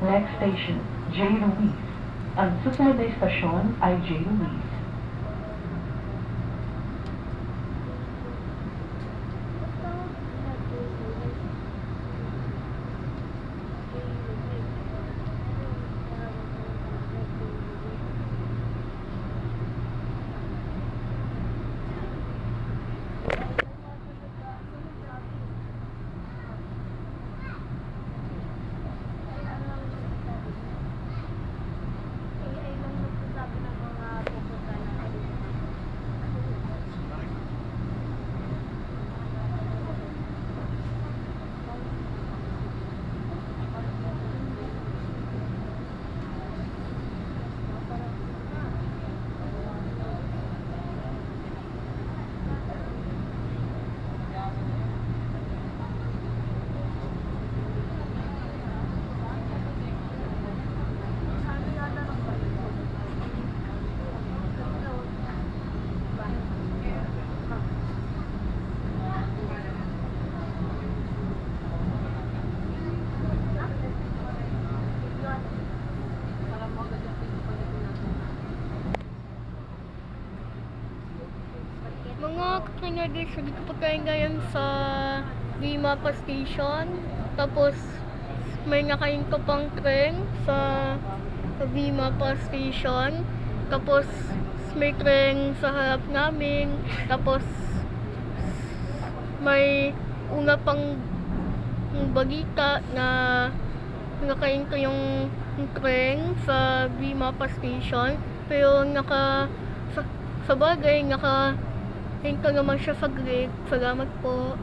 Next station, J. Ruiz. Ang susunod na istasyon ay J. Ruiz. Mga kakanyagis, dito po tayo ngayon sa Vimapa Station. Tapos, may nakain ko pang tren sa Vimapa Station. Tapos, may tren sa harap namin. Tapos, may una pang balita na nakain ko yung tren sa Vimapa Station. Pero sa bagay, hinto naman siya sa grade. Salamat po.